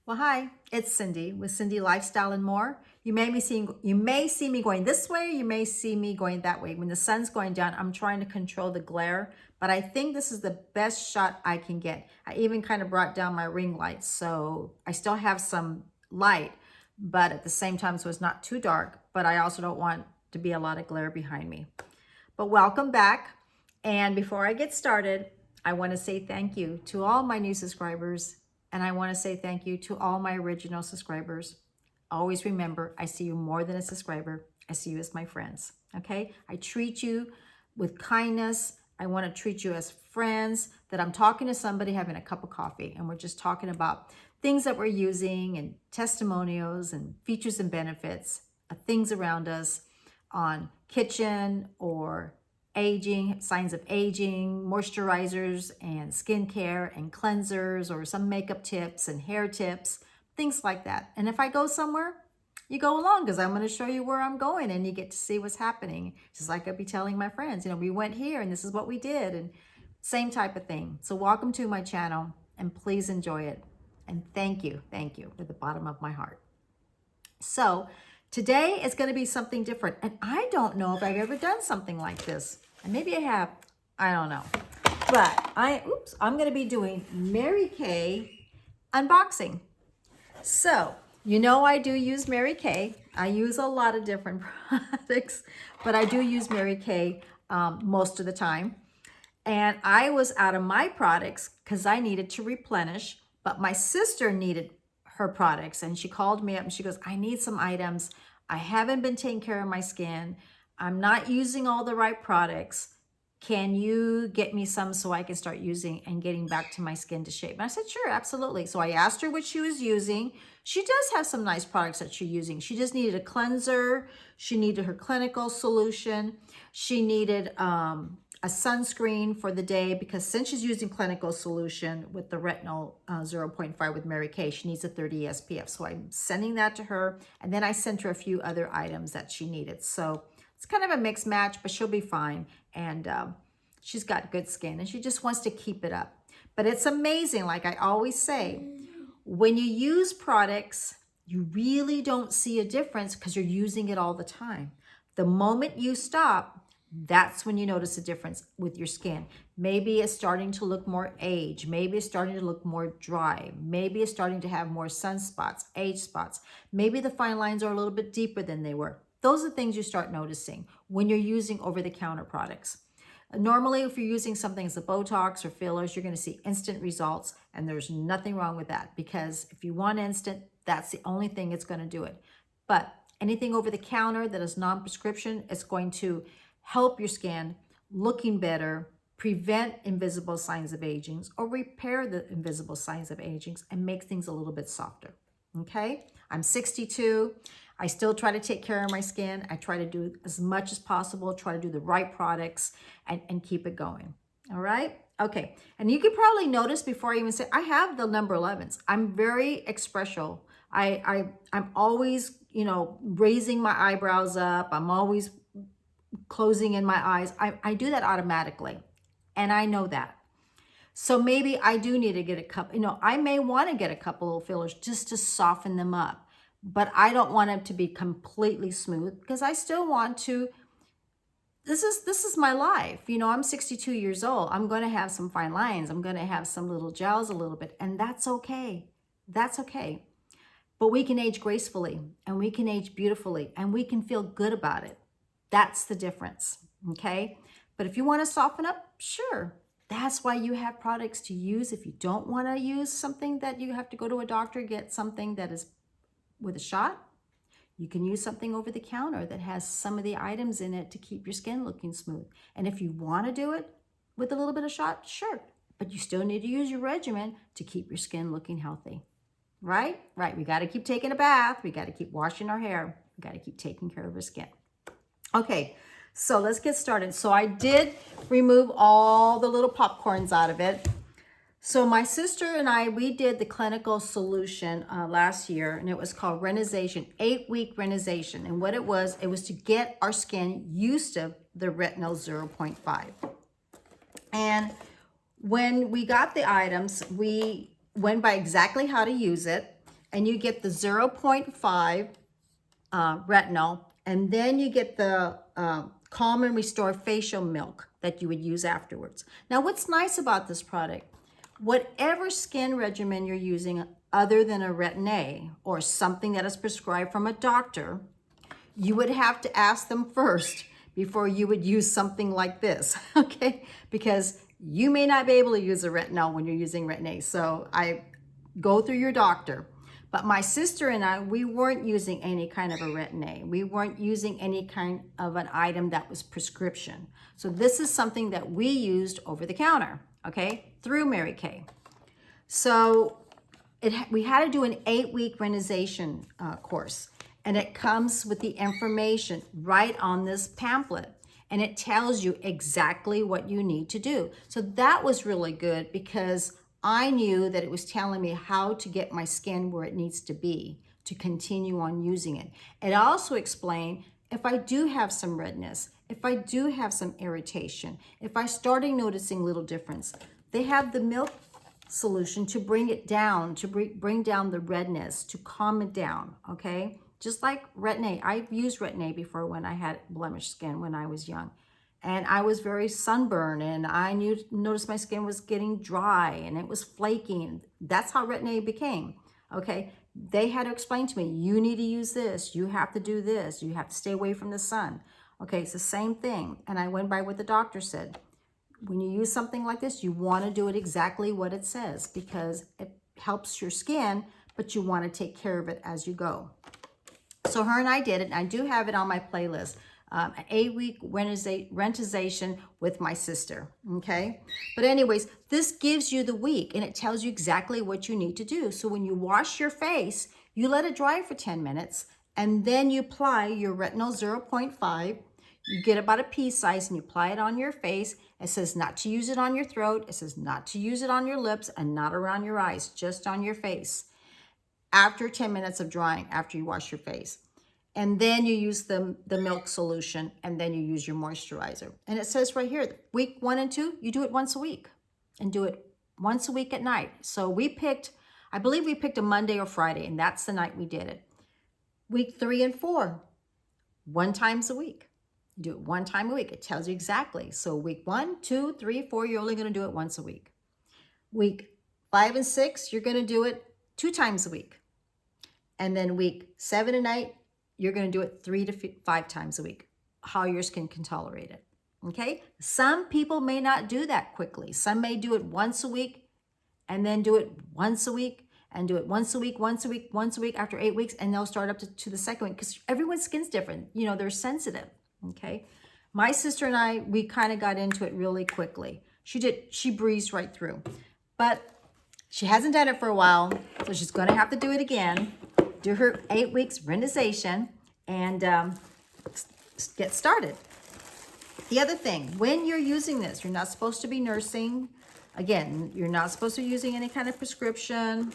Well, hi, it's Cindy with Cindy Lifestyle and More. You may see me going this way, you may see me going that way. When the sun's going down, I'm trying to control the glare, but I think this is the best shot I can get. I even kind of brought down my ring lights, so I still have some light, but at the same time, so it's not too dark, but I also don't want to be a lot of glare behind me. But welcome back. And before I get started, I want to say thank you to all my new subscribers. And I want to say thank you to all my original subscribers. Always remember, I see you more than a subscriber. I see you as my friends. Okay? I treat you with kindness. I want to treat you as friends, that I'm talking to somebody having a cup of coffee and we're just talking about things that we're using and testimonials and features and benefits of things around us on kitchen or aging, signs of aging, moisturizers and skincare and cleansers, or some makeup tips and hair tips, things like that. And if I go somewhere, you go along because I'm going to show you where I'm going and you get to see what's happening. Just like I'd be telling my friends, we went here and this is what we did, and same type of thing. So welcome to my channel and please enjoy it. And thank you at the bottom of my heart. So today is going to be something different. And I don't know if I've ever done something like this. And maybe I have, I don't know. But I'm going to be doing Mary Kay unboxing. So, I do use Mary Kay. I use a lot of different products, but I do use Mary Kay most of the time. And I was out of my products because I needed to replenish, but my sister needed her products, and she called me up and she goes, I need some items. I haven't been taking care of my skin. I'm not using all the right products. Can you get me some so I can start using and getting back to my skin to shape? And I said, sure, absolutely. So I asked her what she was using. She does have some nice products that she's using. She just needed a cleanser. She needed her clinical solution. She needed a sunscreen for the day, because since she's using clinical solution with the retinol 0.5 with Mary Kay, she needs a 30 SPF. So I'm sending that to her. And then I sent her a few other items that she needed. So it's kind of a mixed match, but she'll be fine. And she's got good skin and she just wants to keep it up. But it's amazing, like I always say, when you use products, you really don't see a difference because you're using it all the time. The moment you stop, that's when you notice a difference with your skin. Maybe it's starting to look more aged. Maybe it's starting to look more dry. Maybe it's starting to have more sunspots, age spots. Maybe the fine lines are a little bit deeper than they were. Those are things you start noticing when you're using over-the-counter products. Normally, if you're using something as a Botox or fillers, you're going to see instant results, and there's nothing wrong with that, because if you want instant, that's the only thing it's going to do it. But anything over the counter that is non-prescription, it's going to help your skin looking better, prevent invisible signs of aging, or repair the invisible signs of aging and make things a little bit softer. Okay, I'm 62. I still try to take care of my skin. I try to do as much as possible, try to do the right products and keep it going. All right. Okay. And you could probably notice before I even say, I have the number 11s. I'm very expressive. I'm always, raising my eyebrows up. I'm always closing in my eyes. I do that automatically. And I know that. So maybe I do need to get a couple, I may want to get a couple of fillers just to soften them up, but I don't want it to be completely smooth because I still want to, this is my life. I'm 62 years old. I'm going to have some fine lines. I'm going to have some little gels a little bit, and that's okay. That's okay. But we can age gracefully and we can age beautifully and we can feel good about it. That's the difference, okay? But if you want to soften up, sure. That's why you have products to use. If you don't want to use something that you have to go to a doctor, get something that is with a shot, you can use something over the counter that has some of the items in it to keep your skin looking smooth. And if you want to do it with a little bit of shot, sure. But you still need to use your regimen to keep your skin looking healthy. Right? Right. We got to keep taking a bath. We got to keep washing our hair. We got to keep taking care of our skin. Okay, so let's get started. So I did remove all the little popcorns out of it. So my sister and I, we did the clinical solution last year, and it was called Renisation, 8-week Renisation. And what it was to get our skin used to the retinol 0.5. And when we got the items, we went by exactly how to use it. and you get the 0.5 retinol, and then you get the Calm and Restore facial milk that you would use afterwards. Now, what's nice about this product, whatever skin regimen you're using other than a Retin-A or something that is prescribed from a doctor, you would have to ask them first before you would use something like this, okay? Because you may not be able to use a retinol when you're using Retin-A. So I go through your doctor. But my sister and I, we weren't using any kind of a Retin-A. We weren't using any kind of an item that was prescription. So this is something that we used over the counter, okay, through Mary Kay. So we had to do an 8-week renuization course. And it comes with the information right on this pamphlet. And it tells you exactly what you need to do. So that was really good because I knew that it was telling me how to get my skin where it needs to be to continue on using it. It also explained if I do have some redness, if I do have some irritation, if I started noticing little difference, they have the milk solution to bring it down, to bring down the redness, to calm it down, okay? Just like Retin-A. I've used Retin-A before when I had blemished skin when I was young. And I was very sunburned, and I noticed my skin was getting dry and it was flaking. That's how Retin-A became, okay? They had to explain to me, you need to use this, you have to do this, you have to stay away from the sun. Okay, it's the same thing. And I went by what the doctor said. When you use something like this, you want to do it exactly what it says because it helps your skin, but you want to take care of it as you go. So her and I did it, and I do have it on my playlist. An 8-week rentization with my sister, okay? But anyways, this gives you the week, and it tells you exactly what you need to do. So when you wash your face, you let it dry for 10 minutes, and then you apply your Retinol 0.5. You get about a pea size, and you apply it on your face. It says not to use it on your throat. It says not to use it on your lips and not around your eyes, just on your face. After 10 minutes of drying, after you wash your face. And then you use the milk solution, and then you use your moisturizer. And it says right here, week 1 and 2, you do it once a week and do it once a week at night. So we picked, I believe we picked a Monday or Friday, and that's the night we did it. Week 3 and 4, 1 time a week. You do it 1 time a week. It tells you exactly. So week 1, 2, 3, 4, you're only going to do it once a week. Week 5 and 6, you're going to do it 2 times a week. And then week 7 and 8, you're going to do it 3 to 5 times a week, how your skin can tolerate it, okay? Some people may not do that quickly. Some may do it once a week and then do it once a week and do it once a week, once a week, once a week after 8 weeks, and they'll start up to the second week because everyone's skin's different. You know, they're sensitive, okay? My sister and I, we kind of got into it really quickly. She breezed right through, but she hasn't done it for a while, so she's going to have to do it again. Do her 8 weeks renuization and get started. The other thing, when you're using this, you're not supposed to be nursing. Again, you're not supposed to be using any kind of prescription.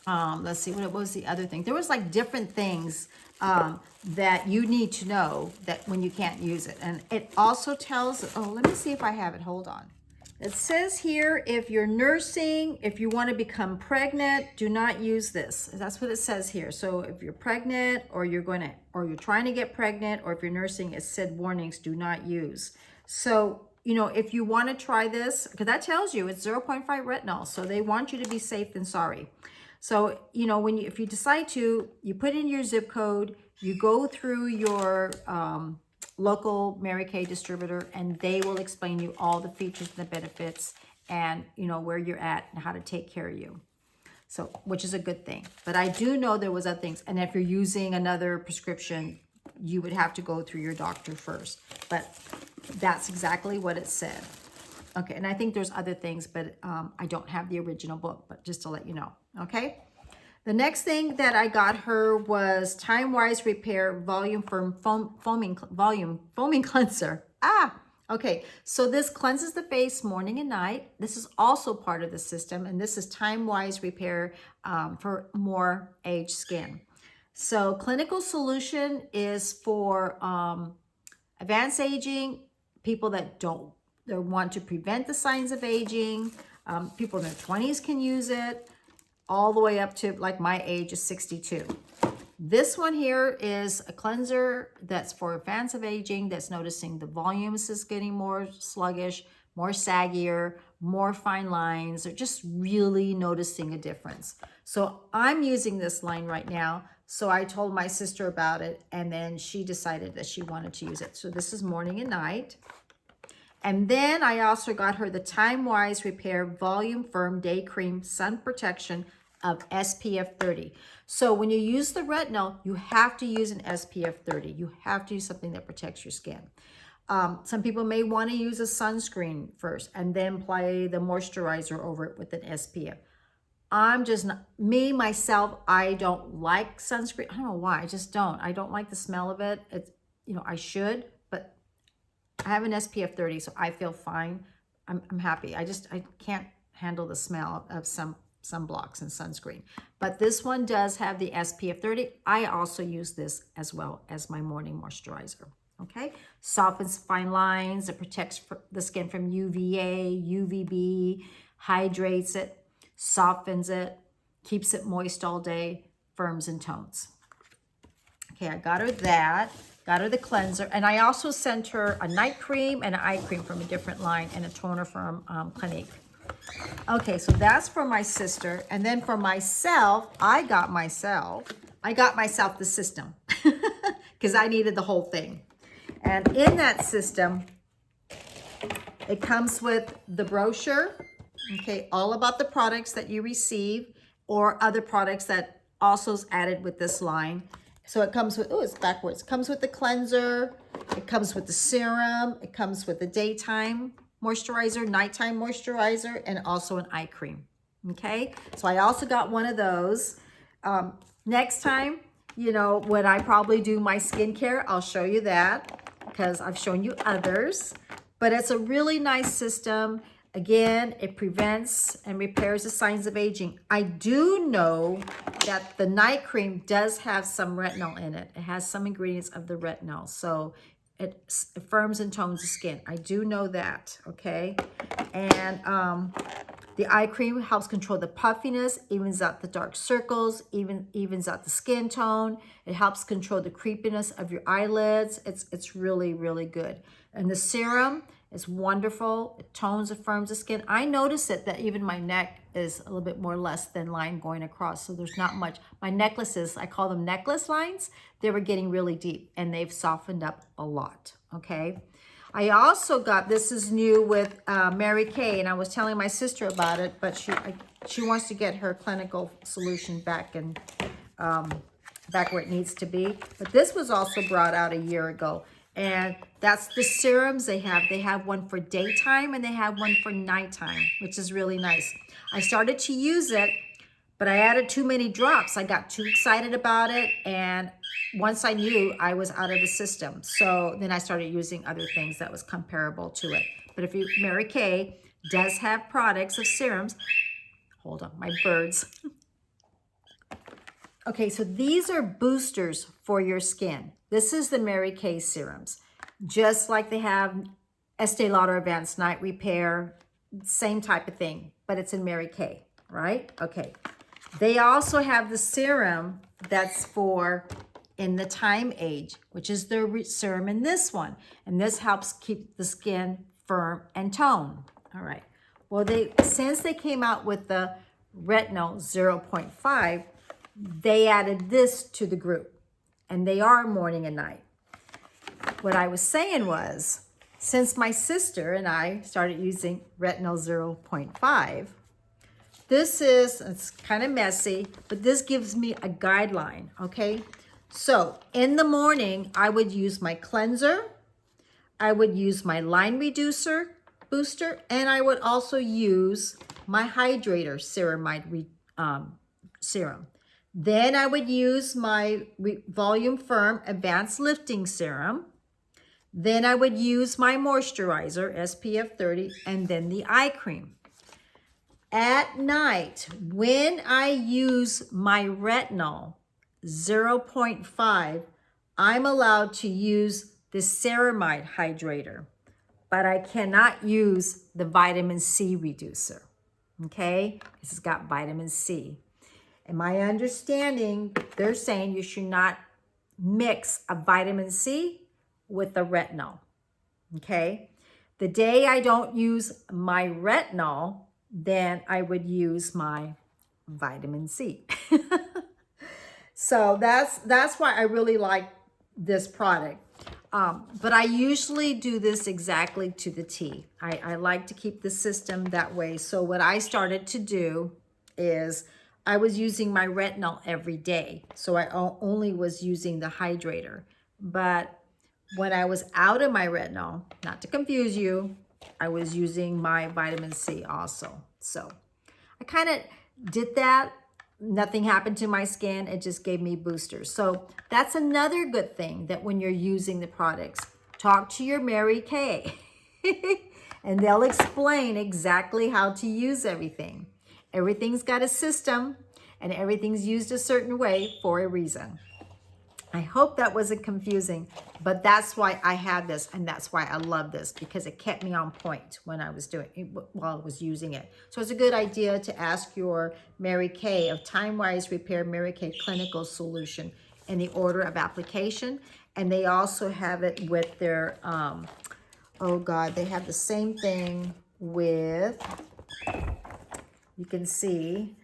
Let's see, what was the other thing? There was like different things that you need to know that when you can't use it. And it also tells, oh, let me see if I have it. Hold on. It says here, if you're nursing, if you want to become pregnant, do not use this. That's what it says here. So if you're pregnant or you're trying to get pregnant, or if you're nursing, it said warnings, do not use. So, you know, if you want to try this, because that tells you it's 0.5 retinol. So they want you to be safe than sorry. So, you know, if you decide to, you put in your zip code, you go through your local Mary Kay distributor, and they will explain you all the features and the benefits and, you know, where you're at and how to take care of you. So, which is a good thing. But I do know there was other things. And if you're using another prescription, you would have to go through your doctor first. But that's exactly what it said. Okay, and I think there's other things, but I don't have the original book, but just to let you know, okay? The next thing that I got her was Timewise Repair Volume Firm Foaming Cleanser. Okay, so this cleanses the face morning and night. This is also part of the system, and this is Timewise Repair for more aged skin. So clinical solution is for advanced aging, people that want to prevent the signs of aging. People in their 20s can use it. all the way up to like my age is 62. This one here is a cleanser that's for fans of aging that's noticing the volumes is getting more sluggish, more saggier, more fine lines, or just really noticing a difference. So I'm using this line right now. So I told my sister about it, and then she decided that she wanted to use it. So this is morning and night. And then I also got her the Timewise Repair Volume Firm Day Cream Sun Protection of SPF 30. So when you use the retinol, you have to use an SPF 30. You have to use something that protects your skin. Some people may want to use a sunscreen first and then apply the moisturizer over it with an SPF. I'm just not, me, myself, I don't like sunscreen. I don't know why, I just don't. I don't like the smell of it. It's, you know, I should, but I have an SPF 30, so I feel fine. I'm happy. I can't handle the smell of some sunblocks and sunscreen. But this one does have the SPF 30. I also use this as well as my morning moisturizer. Okay, softens fine lines, it protects the skin from UVA, UVB, hydrates it, softens it, keeps it moist all day, firms and tones. Okay, I got her that. Got her the cleanser, and I also sent her a night cream and an eye cream from a different line and a toner from Clinique. Okay, so that's for my sister, and then for myself, I got myself the system because I needed the whole thing. And in that system, it comes with the brochure, okay, all about the products that you receive or other products that also is added with this line. So it comes with, oh, it's backwards. It comes with the cleanser, it comes with the serum, it comes with the daytime moisturizer, nighttime moisturizer, and also an eye cream, okay? So I also got one of those. Next time, you know, when I probably do my skincare, I'll show you that because I've shown you others. But it's a really nice system. Again, it prevents and repairs the signs of aging. I do know that the night cream does have some retinol in it. It has some ingredients of the retinol. So it firms and tones the skin. I do know that, okay? And the eye cream helps control the puffiness, evens out the dark circles, evens out the skin tone. It helps control the creepiness of your eyelids. It's really, really good. And the serum is wonderful. It tones and firms the skin. I notice it that even my neck is a little bit more less than line going across, so there's not much. My necklaces, I call them necklace lines, they were getting really deep and they've softened up a lot, okay? I also got, this is new with Mary Kay, and I was telling my sister about it, but she wants to get her clinical solution back and back where it needs to be. But this was also brought out a year ago, and that's the serums they have. They have one for daytime and they have one for nighttime, which is really nice. I started to use it, but I added too many drops. I got too excited about it, and once I knew, I was out of the system. So then I started using other things that was comparable to it. But if you, Mary Kay does have products of serums. Hold on, my birds. Okay, so these are boosters for your skin. This is the Mary Kay serums. Just like they have Estee Lauder Advanced Night Repair, same type of thing, but it's in Mary Kay, right? Okay. They also have the serum that's for in the time age, which is the serum in this one. And this helps keep the skin firm and toned. All right. Well, since they came out with the retinol 0.5, they added this to the group, and they are morning and night. What I was saying was, since my sister and I started using retinol 0.5, it's kind of messy, but this gives me a guideline, okay? So in the morning, I would use my cleanser, I would use my line reducer booster, and I would also use my hydrator ceramide serum. Then I would use my Volume Firm Advanced Lifting Serum. Then I would use my moisturizer, SPF 30, and then the eye cream. At night, when I use my retinol 0.5, I'm allowed to use the ceramide hydrator, but I cannot use the vitamin C reducer, okay? This has got vitamin C. And my understanding, they're saying you should not mix a vitamin C with a retinol, okay? The day I don't use my retinol, then I would use my vitamin C. So that's why I really like this product. But I usually do this exactly to the T. I like to keep the system that way. So what I started to do is I was using my retinol every day. So I only was using the hydrator. But when I was out of my retinol, not to confuse you, I was using my vitamin C also. So I kind of did that. Nothing happened to my skin. It just gave me boosters. So that's another good thing, that when you're using the products, talk to your Mary Kay and they'll explain exactly how to use everything. Everything's got a system and everything's used a certain way for a reason. I hope that wasn't confusing, but that's why I had this, and that's why I love this, because it kept me on point when I was doing it, while I was using it. So it's a good idea to ask your Mary Kay of Timewise Repair Mary Kay Clinical Solution in the order of application. And they also have it with their, oh God, they have the same thing with, you can see,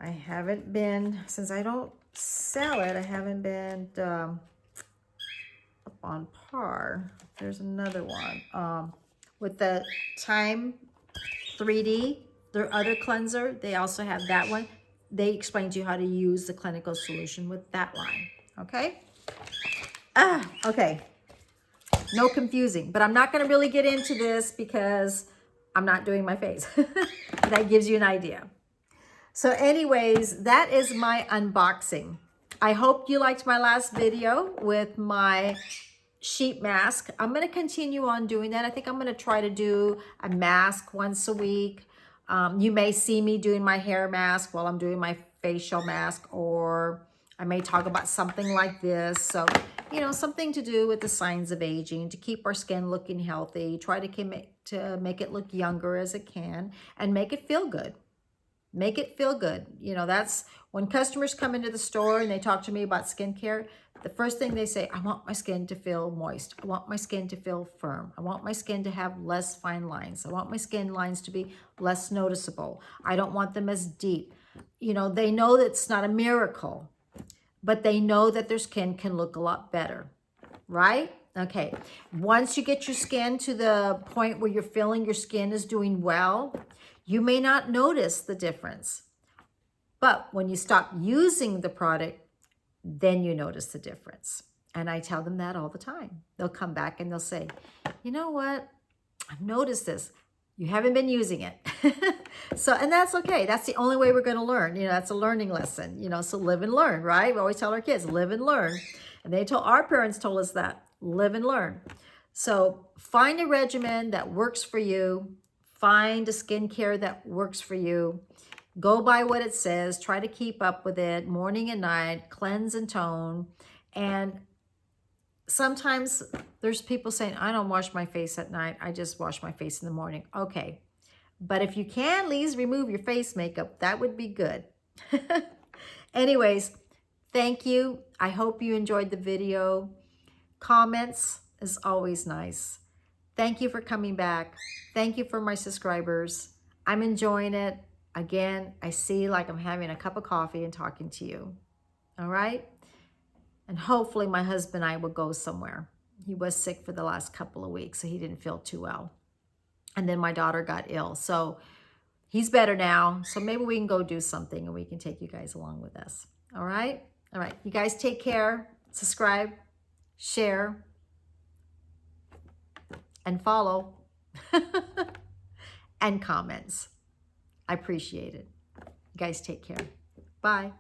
I haven't been, since I don't sell it, I haven't been up on par. There's another one with the Time 3D, their other cleanser. They also have that one. They explain to you how to use the clinical solution with that line. Okay. Okay. No confusing, but I'm not going to really get into this because I'm not doing my face. That gives you an idea. So anyways, that is my unboxing. I hope you liked my last video with my sheet mask. I'm going to continue on doing that. I think I'm going to try to do a mask once a week. You may see me doing my hair mask while I'm doing my facial mask, or I may talk about something like this. So, you know, something to do with the signs of aging, to keep our skin looking healthy, try to make it look younger as it can, and make it feel good. Make it feel good. You know, that's when customers come into the store and they talk to me about skincare, the first thing they say, I want my skin to feel moist. I want my skin to feel firm. I want my skin to have less fine lines. I want my skin lines to be less noticeable. I don't want them as deep. You know, they know that it's not a miracle, but they know that their skin can look a lot better, right? Okay, once you get your skin to the point where you're feeling your skin is doing well, you may not notice the difference. But when you stop using the product, then you notice the difference. And I tell them that all the time. They'll come back and they'll say, you know what? I've noticed this. You haven't been using it. So, and that's okay. That's the only way we're going to learn. You know, that's a learning lesson, you know, so live and learn, right? We always tell our kids, live and learn. And our parents told us that, live and learn. So find a regimen that works for you. Find a skincare that works for you. Go by what it says. Try to keep up with it morning and night. Cleanse and tone. And sometimes there's people saying, I don't wash my face at night. I just wash my face in the morning. Okay. But if you can, please remove your face makeup. That would be good. Anyways, thank you. I hope you enjoyed the video. Comments is always nice. Thank you for coming back. Thank you for my subscribers. I'm enjoying it. Again, I see like I'm having a cup of coffee and talking to you. All right? And hopefully my husband and I will go somewhere. He was sick for the last couple of weeks, so he didn't feel too well. And then my daughter got ill. So he's better now. So maybe we can go do something and we can take you guys along with us. All right? All right. You guys take care. Subscribe, share, and follow. And comments. I appreciate it. You guys take care. Bye.